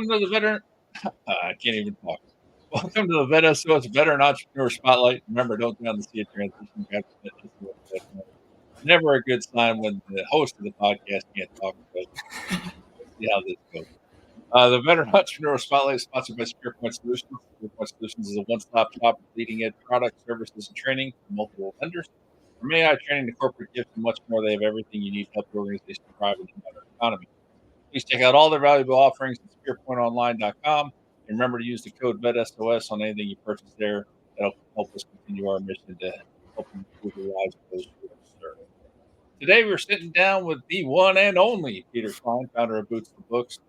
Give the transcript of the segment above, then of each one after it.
Welcome to the veteran. I can't even talk. Welcome to the S.O.S Veteran Entrepreneur Spotlight. Remember, don't down the sea of transition. Grab the S.O.S. Never a good sign when the host of the podcast can't talk. But we'll see how this goes. The Veteran Entrepreneur Spotlight is sponsored by SpearPoint Solutions. SpearPoint Solutions is a one-stop shop with leading-edge products, services, and training from multiple vendors. From AI training to corporate gifts and much more, they have everything you need to help your organization thrive in the modern economy. Please check out all their valuable offerings at spearpointonline.com. And remember to use the code VETSOS on anything you purchase there. That'll help us continue our mission to help improve the lives of those who serve. Today, we're sitting down with the one and only Peter Cline, founder of Boots to Books.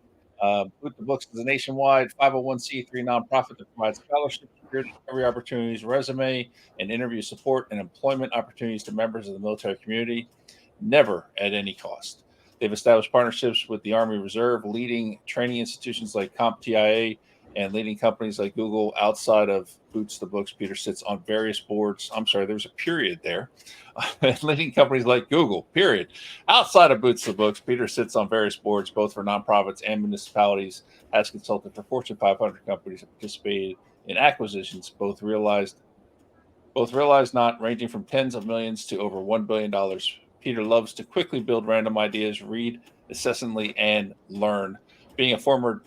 Boots to Books is a nationwide 501c3 nonprofit that provides scholarships, career discovery opportunities, resume and interview support, and employment opportunities to members of the military community, never at any cost. They've established partnerships with the Army Reserve, leading training institutions like CompTIA, and leading companies like Google. Outside of Boots to Books, Peter sits on various boards. I'm sorry, there was a period there. Leading companies like Google, period. Outside of Boots to Books, Peter sits on various boards, both for nonprofits and municipalities, has consulted for Fortune 500 companies and participated in acquisitions, both realized not, ranging from tens of millions to over $1 billion. Peter loves to quickly build random ideas, read incessantly, and learn. Being a former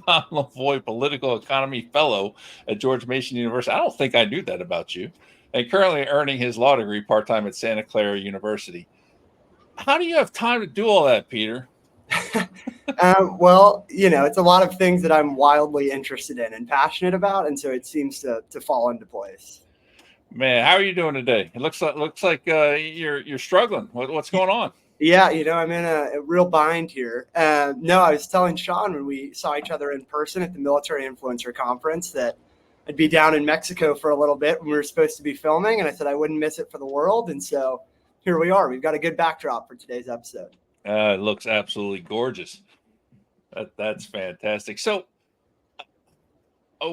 Don Lavoie Political Economy Fellow at George Mason University, I don't think I knew that about you, and currently earning his law degree part-time at Santa Clara University. How do you have time to do all that, Peter? Well, it's a lot of things that I'm wildly interested in and passionate about, and so it seems to fall into place. Man, how are you doing today? It looks like you're struggling. What's going on? Yeah, I'm in a real bind here. No, I was telling Sean when we saw each other in person at the Military Influencer Conference that I'd be down in Mexico for a little bit when we were supposed to be filming, and I said I wouldn't miss it for the world, and so here we are. We've got a good backdrop for today's episode. It looks absolutely gorgeous. That's fantastic. So,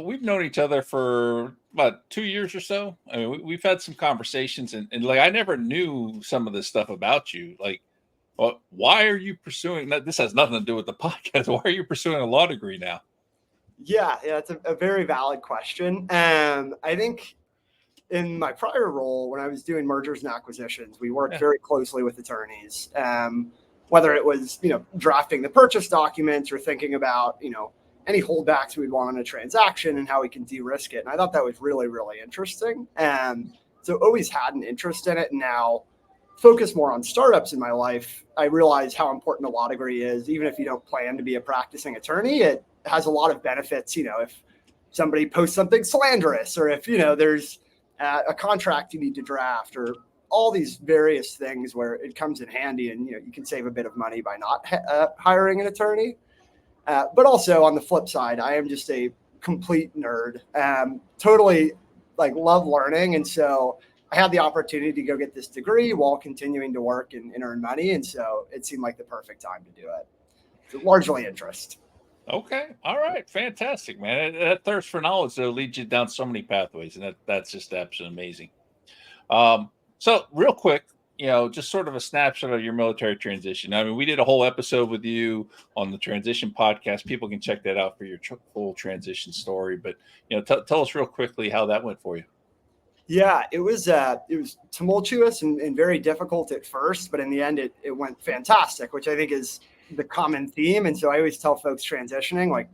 we've known each other for about 2 years or so. I mean, we've had some conversations, and like I never knew some of this stuff about you. Like, well, why are you pursuing that? This has nothing to do with the podcast. Why are you pursuing a law degree now? Yeah, it's a very valid question. I think in my prior role, when I was doing mergers and acquisitions, we worked very closely with attorneys, whether it was, drafting the purchase documents or thinking about, any holdbacks we'd want on a transaction and how we can de-risk it. And I thought that was really, really interesting. So always had an interest in it. And now focus more on startups in my life, I realize how important a law degree is. Even if you don't plan to be a practicing attorney, it has a lot of benefits. If somebody posts something slanderous, or if, there's a contract you need to draft, or all these various things where it comes in handy, and, you can save a bit of money by not hiring an attorney. But also on the flip side, I am just a complete nerd, totally love learning. And so I had the opportunity to go get this degree while continuing to work and earn money. And so it seemed like the perfect time to do it. So largely interest. Okay. All right. Fantastic, man. That thirst for knowledge, though, leads you down so many pathways. And that's just absolutely amazing. So real quick, just sort of a snapshot of your military transition. I mean, we did a whole episode with you on the transition podcast. People can check that out for your full transition story. But, tell us real quickly how that went for you. Yeah, it was tumultuous and very difficult at first, but in the end, it went fantastic, which I think is the common theme. And so I always tell folks transitioning,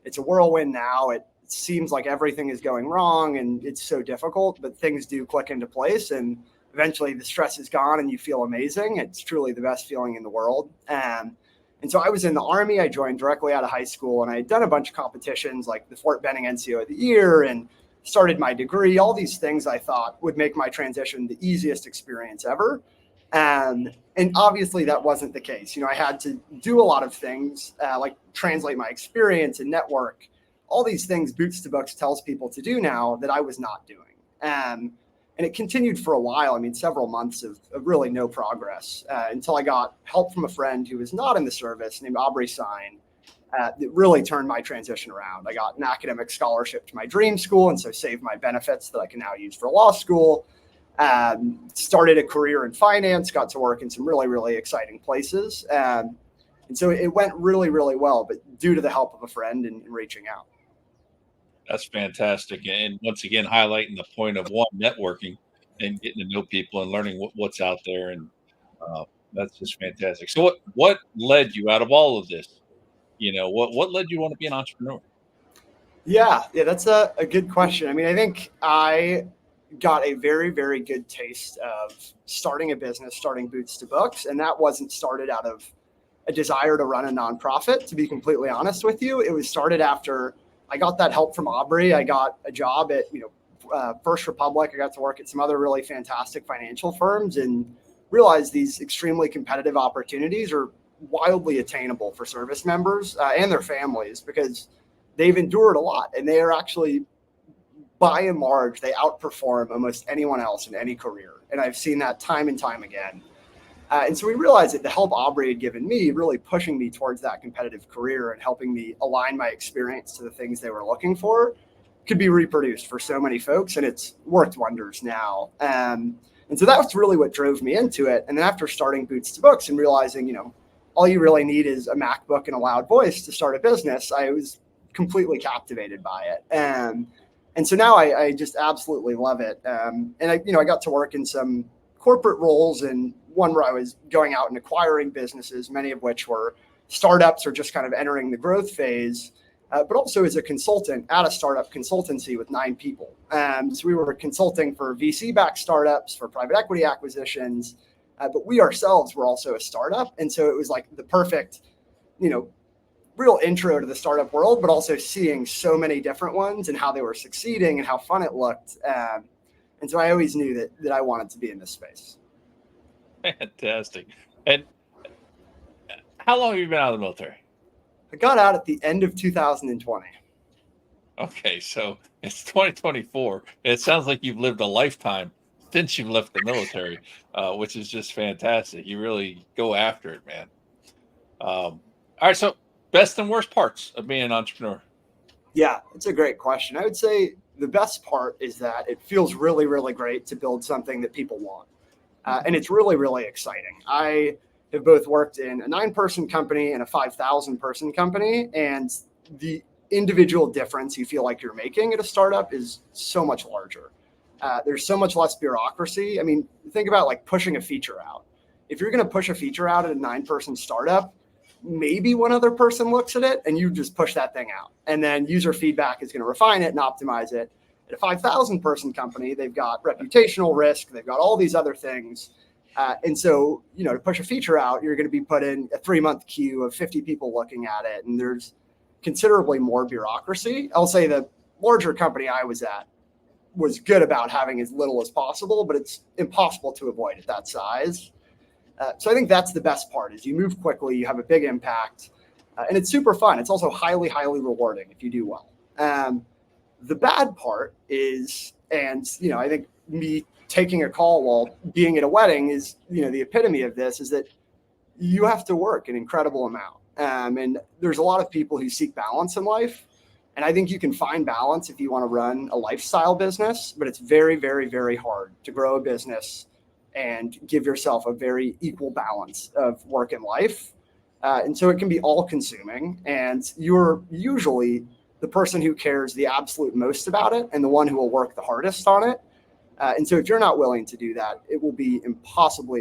it's a whirlwind now. It seems like everything is going wrong and it's so difficult, but things do click into place, and eventually the stress is gone and you feel amazing. It's truly the best feeling in the world. And so I was in the Army. I joined directly out of high school, and I had done a bunch of competitions like the Fort Benning NCO of the Year and started my degree. All these things I thought would make my transition the easiest experience ever. And obviously that wasn't the case. I had to do a lot of things, like translate my experience and network, all these things Boots to Books tells people to do now that I was not doing. And it continued for a while. I mean, several months of really no progress, until I got help from a friend who was not in the service named Aubrey Sine, that really turned my transition around. I got an academic scholarship to my dream school, and so saved my benefits that I can now use for law school. Started a career in finance, got to work in some really, really exciting places. And so it went really, really well, but due to the help of a friend and reaching out. That's fantastic. And once again, highlighting the point of one, networking and getting to know people and learning what's out there. And uh, that's just fantastic. So what led you out of all of this? What led you to want to be an entrepreneur? Yeah, that's a good question. I mean, I think I got a very, very good taste of starting a business, starting Boots to Books. And that wasn't started out of a desire to run a nonprofit, to be completely honest with you. It was started after I got that help from Aubrey. I got a job at, First Republic. I got to work at some other really fantastic financial firms and realized these extremely competitive opportunities are wildly attainable for service members and their families because they've endured a lot and they are actually, by and large, they outperform almost anyone else in any career. And I've seen that time and time again. And so we realized that the help Aubrey had given me, really pushing me towards that competitive career and helping me align my experience to the things they were looking for, could be reproduced for so many folks. And it's worked wonders now. And so that was really what drove me into it. And then after starting Boots to Books and realizing, all you really need is a MacBook and a loud voice to start a business, I was completely captivated by it. And so now I just absolutely love it. And I got to work in some corporate roles, and one where I was going out and acquiring businesses, many of which were startups or just kind of entering the growth phase, but also as a consultant at a startup consultancy with 9 people. So we were consulting for VC-backed startups, for private equity acquisitions, but we ourselves were also a startup. And so it was like the perfect, real intro to the startup world, but also seeing so many different ones and how they were succeeding and how fun it looked. And so I always knew that I wanted to be in this space. Fantastic. And how long have you been out of the military? I got out at the end of 2020. Okay, so it's 2024. It sounds like you've lived a lifetime since you left the military, which is just fantastic. You really go after it, man. All right, so best and worst parts of being an entrepreneur. Yeah, it's a great question. I would say the best part is that it feels really, really great to build something that people want. And it's really, really exciting. I have both worked in a 9-person company and a 5,000-person company. And the individual difference you feel like you're making at a startup is so much larger. There's so much less bureaucracy. I mean, think about like pushing a feature out. If you're going to push a feature out at a 9-person startup, maybe one other person looks at it and you just push that thing out. And then user feedback is going to refine it and optimize it. At a 5,000-person company, they've got reputational risk. They've got all these other things. And so, to push a feature out, you're going to be put in a 3-month queue of 50 people looking at it. And there's considerably more bureaucracy. I'll say the larger company I was at was good about having as little as possible, but it's impossible to avoid at that size. So I think that's the best part is you move quickly, you have a big impact, and it's super fun. It's also highly, highly rewarding if you do well. The bad part is, and I think me taking a call while being at a wedding is, the epitome of this, is that you have to work an incredible amount. And there's a lot of people who seek balance in life. And I think you can find balance if you want to run a lifestyle business, but it's very, very, very hard to grow a business and give yourself a very equal balance of work and life. And so it can be all consuming. And you're usually the person who cares the absolute most about it and the one who will work the hardest on it. And so if you're not willing to do that, it will be impossibly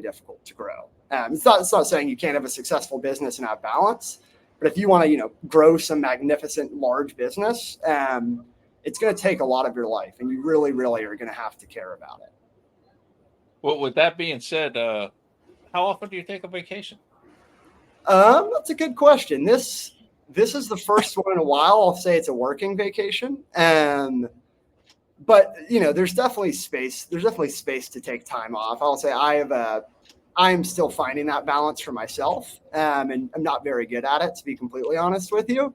difficult to grow. It's not saying you can't have a successful business and have balance, but if you want to, grow some magnificent large business, it's going to take a lot of your life, and you really, really are going to have to care about it. Well, with that being said, how often do you take a vacation? That's a good question. This is the first one in a while. I'll say it's a working vacation. But there's definitely space. There's definitely space to take time off. I'll say I'm still finding that balance for myself, and I'm not very good at it, to be completely honest with you.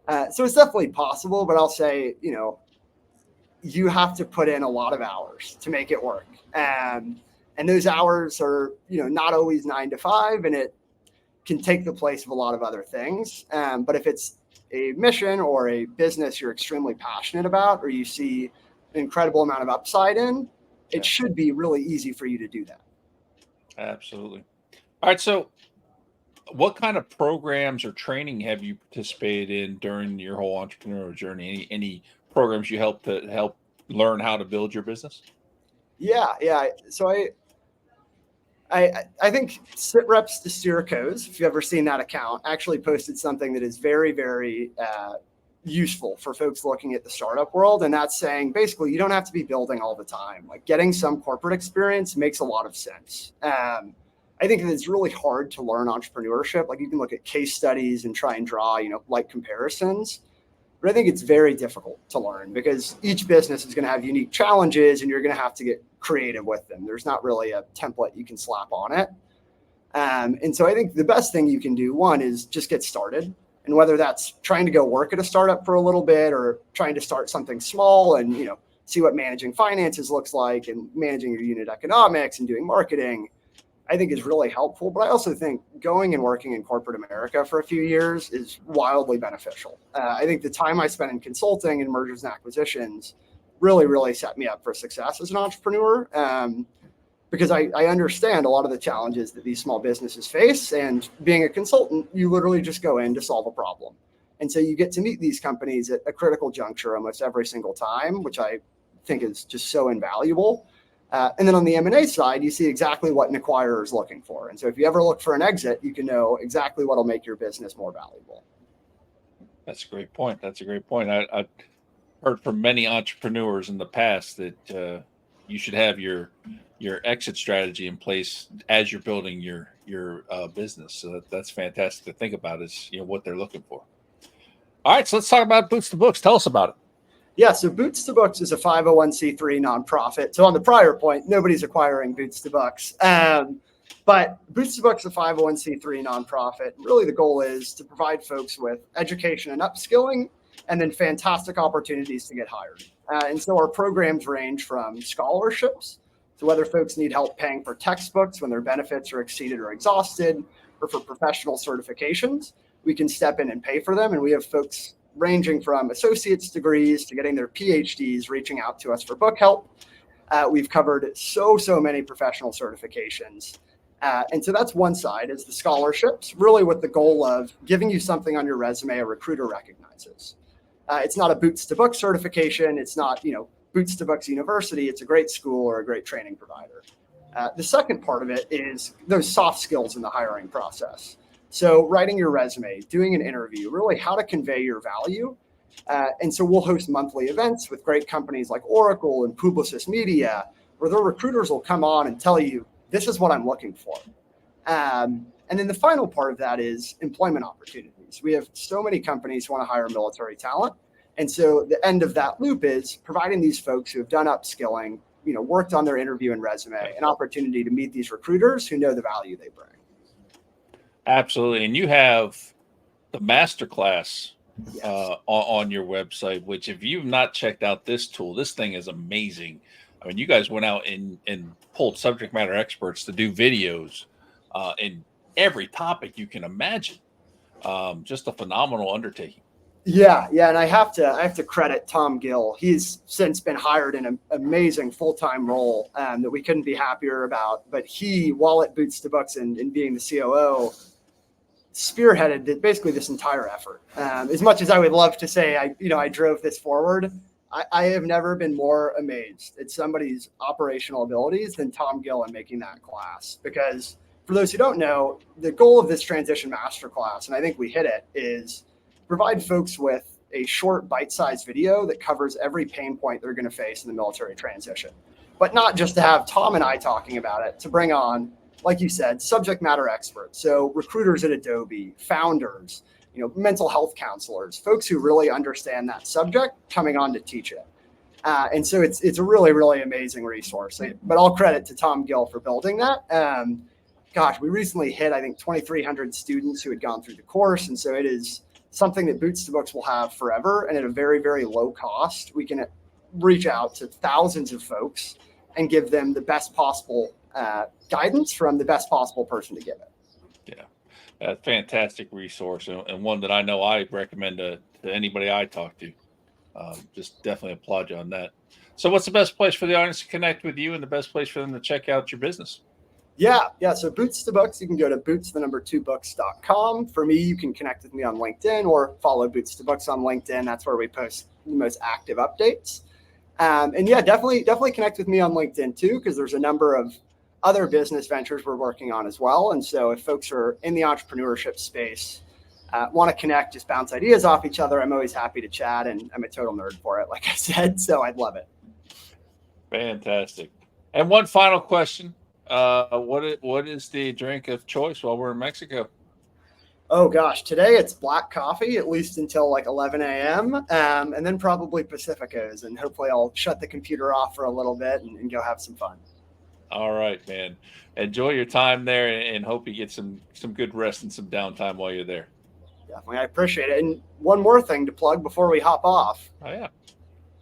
So it's definitely possible, but I'll say you have to put in a lot of hours to make it work. And those hours are, not always 9 to 5, and it can take the place of a lot of other things. But if it's a mission or a business you're extremely passionate about, or you see an incredible amount of upside in, it should be really easy for you to do that. Absolutely. All right. So What kind of programs or training have you participated in during your whole entrepreneurial journey? Any programs you help learn how to build your business? Yeah, yeah. So I think Sit Reps to Steer Co's, if you've ever seen that account, actually posted something that is very, very useful for folks looking at the startup world. And that's saying basically you don't have to be building all the time. Like getting some corporate experience makes a lot of sense. I think that it's really hard to learn entrepreneurship. Like you can look at case studies and try and draw, like comparisons. But I think it's very difficult to learn because each business is going to have unique challenges and you're going to have to get creative with them. There's not really a template you can slap on it. And so I think the best thing you can do, one, is just get started. And whether that's trying to go work at a startup for a little bit or trying to start something small and, see what managing finances looks like and managing your unit economics and doing marketing, I think is really helpful. But I also think going and working in corporate America for a few years is wildly beneficial. I think the time I spent in consulting and mergers and acquisitions really, really set me up for success as an entrepreneur. Because I understand a lot of the challenges that these small businesses face. And being a consultant, you literally just go in to solve a problem. And so you get to meet these companies at a critical juncture almost every single time, which I think is just so invaluable. And then on the M&A side, you see exactly what an acquirer is looking for. And so if you ever look for an exit, you can know exactly what will make your business more valuable. That's a great point. That's a great point. I've heard from many entrepreneurs in the past that you should have your exit strategy in place as you're building your business. So that's fantastic to think about. Is what they're looking for. All right, so let's talk about Boots to Books. Tell us about it. Yeah, so Boots to Books is a 501c3 nonprofit. So on the prior point, nobody's acquiring Boots to Books. But Boots to Books is a 501c3 nonprofit. Really, the goal is to provide folks with education and upskilling, and then fantastic opportunities to get hired. And so our programs range from scholarships, so whether folks need help paying for textbooks when their benefits are exceeded or exhausted, or for professional certifications, we can step in and pay for them. And we have folks ranging from associate's degrees to getting their PhDs reaching out to us for book help. We've covered so many professional certifications. And so that's one side is the scholarships, really with the goal of giving you something on your resume a recruiter recognizes. It's not a Boots to Books certification. It's not, Boots to Books University. It's a great school or a great training provider. The second part of it is those soft skills in the hiring process. So writing your resume, doing an interview, really how to convey your value. And so we'll host monthly events with great companies like Oracle and Publicis Media, where their recruiters will come on and tell you, this is what I'm looking for. And then the final part of that is employment opportunities. We have so many companies who want to hire military talent. And so the end of that loop is providing these folks who have done upskilling, worked on their interview and resume, an opportunity to meet these recruiters who know the value they bring. Absolutely. And you have the masterclass Yes. on your website, which if you've not checked out this tool, this thing is amazing. I mean, you guys went out and pulled subject matter experts to do videos in every topic you can imagine. Just a phenomenal undertaking. Yeah, and I have to credit Tom Gill. He's since been hired in an amazing full-time role that we couldn't be happier about. But he, while at Boots to Books and being the COO, spearheaded basically this entire effort. As much as I would love to say I drove this forward, I have never been more amazed at somebody's operational abilities than Tom Gill in making that class. Because for those who don't know, the goal of this transition masterclass, and I think we hit it, is provide folks with a short bite-sized video that covers every pain point they're going to face in the military transition. But not just to have Tom and I talking about it, to bring on, like you said, subject matter experts. So recruiters at Adobe, founders, mental health counselors, folks who really understand that subject coming on to teach it. And so it's a really, really amazing resource. But all credit to Tom Gill for building that. Gosh, we recently hit, I think, 2,300 students who had gone through the course. And so it is something that Boots to Books will have forever. And at a very, very low cost, we can reach out to thousands of folks and give them the best possible guidance from the best possible person to give it. Yeah, a fantastic resource and one that I know I recommend to anybody I talk to. Just definitely applaud you on that. So what's the best place for the audience to connect with you and the best place for them to check out your business? Yeah. So Boots to Books, you can go to boots2books.com. For me, you can connect with me on LinkedIn or follow Boots to Books on LinkedIn. That's where we post the most active updates. And yeah, definitely connect with me on LinkedIn too, because there's a number of other business ventures we're working on as well. And so if folks are in the entrepreneurship space, want to connect, just bounce ideas off each other, I'm always happy to chat, and I'm a total nerd for it, like I said. So I'd love it. Fantastic. And one final question: what is the drink of choice while we're in Mexico? Oh gosh, today it's black coffee, at least until like 11 a.m. And then probably Pacificos. And hopefully I'll shut the computer off for a little bit and go have some fun. All right, man. Enjoy your time there, and hope you get some good rest and some downtime while you're there. Definitely. I appreciate it. And one more thing to plug before we hop off. Oh yeah.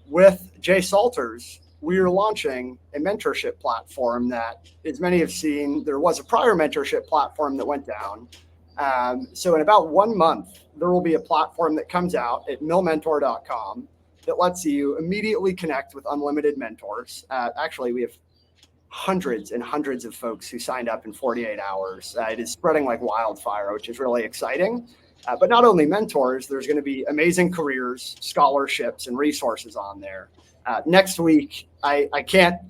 With Jay Salters, we are launching a mentorship platform that, as many have seen, there was a prior mentorship platform that went down. So in about 1 month, there will be a platform that comes out at MilMentor.com that lets you immediately connect with unlimited mentors. Actually, we have hundreds and hundreds of folks who signed up in 48 hours. It is spreading like wildfire, which is really exciting. But not only mentors, there's going to be amazing careers, scholarships, and resources on there. Next week, I can't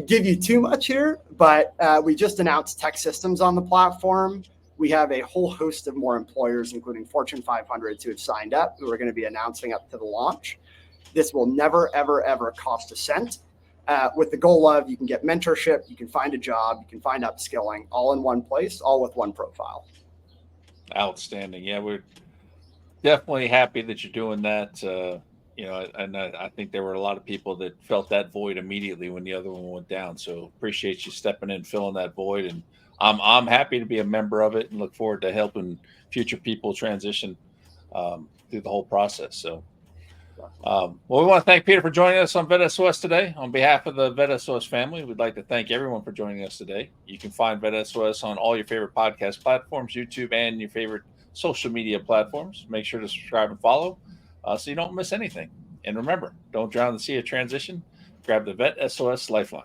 give you too much here, but we just announced tech systems on the platform. We have a whole host of more employers, including Fortune 500s, who have signed up, who are going to be announcing up to the launch. This will never, ever, ever cost a cent. With the goal of you can get mentorship, you can find a job, you can find upskilling all in one place, all with one profile. Outstanding. Yeah, we're definitely happy that you're doing that. And I think there were a lot of people that felt that void immediately when the other one went down. So appreciate you stepping in, filling that void, and I'm happy to be a member of it and look forward to helping future people transition through the whole process. So. Well, we want to thank Peter for joining us on Vet S.O.S today. On behalf of the Vet S.O.S family, we'd like to thank everyone for joining us today. You can find Vet S.O.S on all your favorite podcast platforms, YouTube, and your favorite social media platforms. Make sure to subscribe and follow so you don't miss anything. And remember, don't drown in the sea of transition. Grab the Vet S.O.S Lifeline.